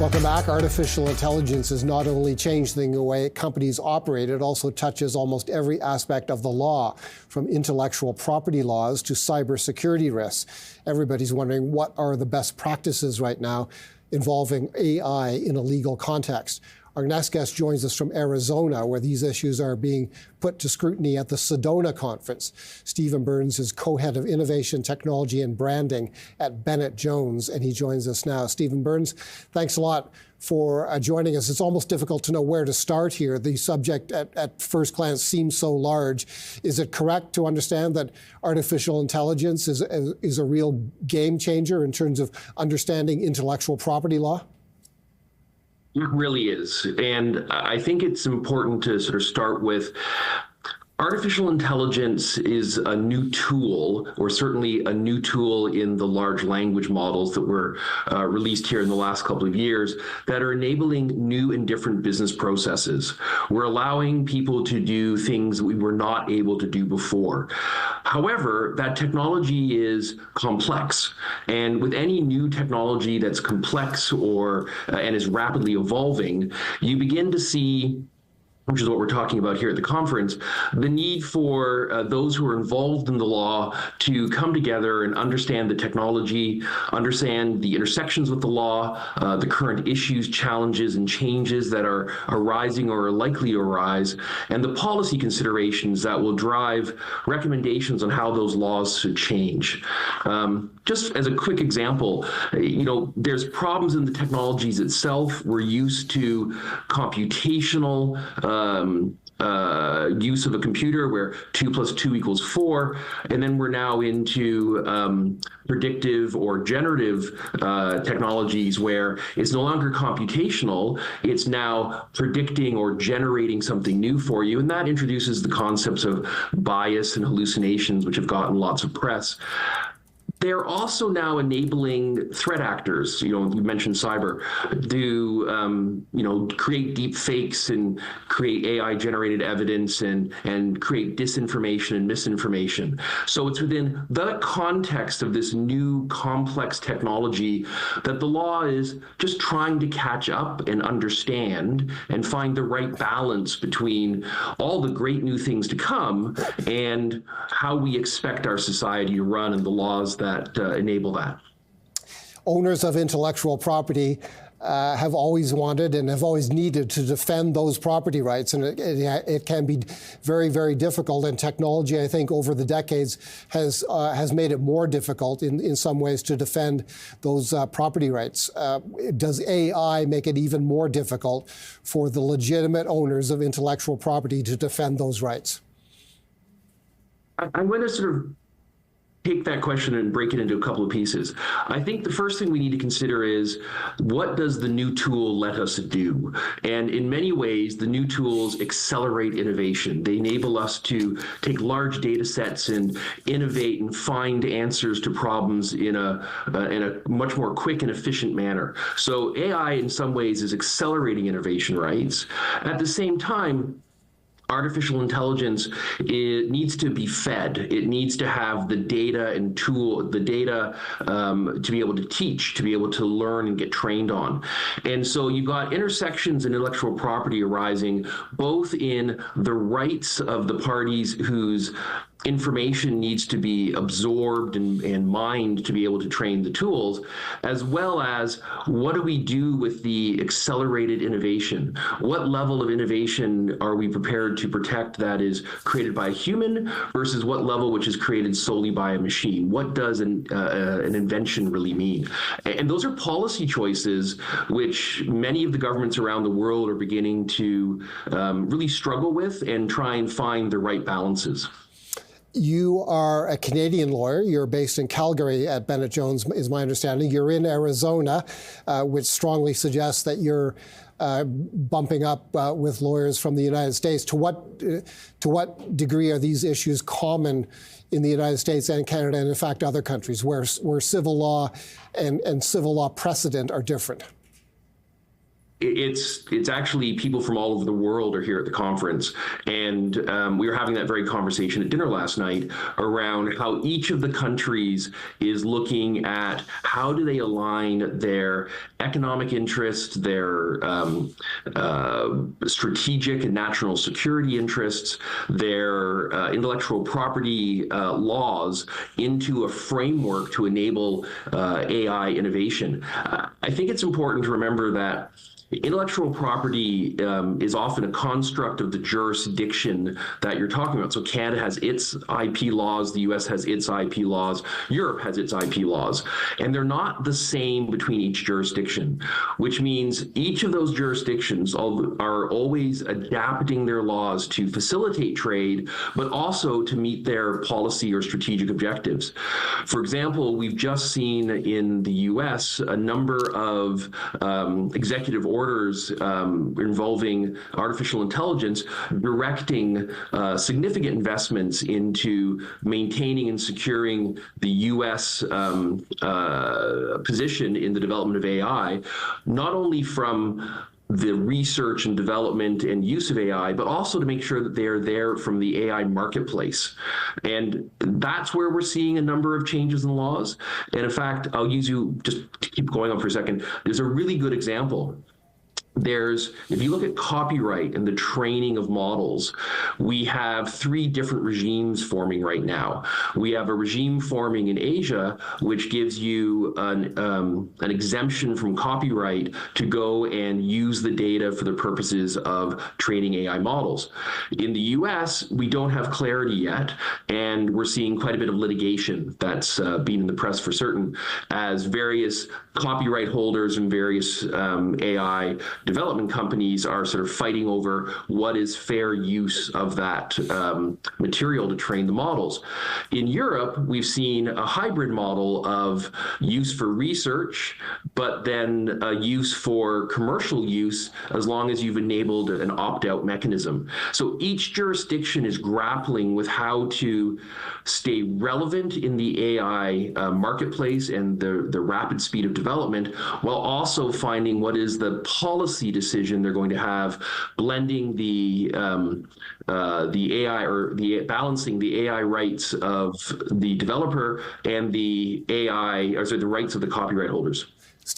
Welcome back. Artificial intelligence has not only changed the way companies operate, it also touches almost every aspect of the law, from intellectual property laws to cybersecurity risks. Everybody's wondering what are the best practices right now involving AI in a legal context. Our next guest joins us from Arizona, where these issues are being put to scrutiny at the Sedona conference. Stephen Burns is co-head of innovation, technology, and branding at Bennett Jones, and he joins us now. Stephen Burns, thanks a lot for joining us. It's almost difficult to know where to start here. The subject at first glance seems so large. Is it correct to understand that artificial intelligence is a real game changer in terms of understanding intellectual property law? It really is. And I think it's important to sort of start with artificial intelligence is a new tool, or certainly a new tool in the large language models that were released here in the last couple of years that are enabling new and different business processes. We're allowing people to do things that we were not able to do before. However, that technology is complex. And with any new technology that's complex and is rapidly evolving, you begin to see, which is what we're talking about here at the conference, the need for those who are involved in the law to come together and understand the technology, understand the intersections with the law, the current issues, challenges, and changes that are arising or are likely to arise, and the policy considerations that will drive recommendations on how those laws should change. Just as a quick example, there's problems in the technologies itself. We're used to computational use of a computer where 2 + 2 = 4, and then we're now into predictive or generative technologies where it's no longer computational, it's now predicting or generating something new for you, and that introduces the concepts of bias and hallucinations, which have gotten lots of press. They're also now enabling threat actors, you mentioned cyber, to create deep fakes and create AI-generated evidence and create disinformation and misinformation. So it's within the context of this new complex technology that the law is just trying to catch up and understand and find the right balance between all the great new things to come and how we expect our society to run and the laws that enable that. Owners of intellectual property have always wanted and have always needed to defend those property rights, and it can be very, very difficult. And technology, I think, over the decades has made it more difficult in some ways to defend those property rights. Does AI make it even more difficult for the legitimate owners of intellectual property to defend those rights? I'm going to sort of take that question and break it into a couple of pieces. I think the first thing we need to consider is, what does the new tool let us do? And in many ways, the new tools accelerate innovation. They enable us to take large data sets and innovate and find answers to problems in a much more quick and efficient manner. So AI, in some ways, is accelerating innovation rights. At the same time, artificial intelligence, it needs to be fed. It needs to have the data and to be able to teach, to be able to learn and get trained on. And so you've got intersections in intellectual property arising both in the rights of the parties whose information needs to be absorbed and mined to be able to train the tools, as well as what do we do with the accelerated innovation? What level of innovation are we prepared to protect that is created by a human versus what level which is created solely by a machine? What does an invention really mean? And those are policy choices which many of the governments around the world are beginning to really struggle with and try and find the right balances. You are a Canadian lawyer. You're based in Calgary at Bennett Jones, is my understanding. You're in Arizona, which strongly suggests that you're bumping up with lawyers from the United States. To what degree are these issues common in the United States and Canada, and in fact other countries where civil law and civil law precedent are different? It's actually people from all over the world are here at the conference, and we were having that very conversation at dinner last night around how each of the countries is looking at how do they align their economic interests, their strategic and national security interests, their intellectual property laws into a framework to enable AI innovation. I think it's important to remember that intellectual property is often a construct of the jurisdiction that you're talking about. So Canada has its IP laws, the US has its IP laws, Europe has its IP laws, and they're not the same between each jurisdiction, which means each of those jurisdictions are always adapting their laws to facilitate trade, but also to meet their policy or strategic objectives. For example, we've just seen in the US a number of executive orders involving artificial intelligence directing significant investments into maintaining and securing the U.S. Position in the development of AI, not only from the research and development and use of AI, but also to make sure that they're there from the AI marketplace. And that's where we're seeing a number of changes in laws. And in fact, I'll use you just to keep going on for a second. There's a really good example. If you look at copyright and the training of models, we have 3 different regimes forming right now. We have a regime forming in Asia, which gives you an exemption from copyright to go and use the data for the purposes of training AI models. In the US, we don't have clarity yet, and we're seeing quite a bit of litigation that's been in the press for certain, as various copyright holders and various AI development companies are sort of fighting over what is fair use of that material to train the models. In Europe, we've seen a hybrid model of use for research, but then use for commercial use as long as you've enabled an opt-out mechanism. So each jurisdiction is grappling with how to stay relevant in the AI marketplace and the rapid speed of development, while also finding what is the policy decision they're going to have, blending the AI or balancing the AI rights of the developer and the rights of the copyright holders.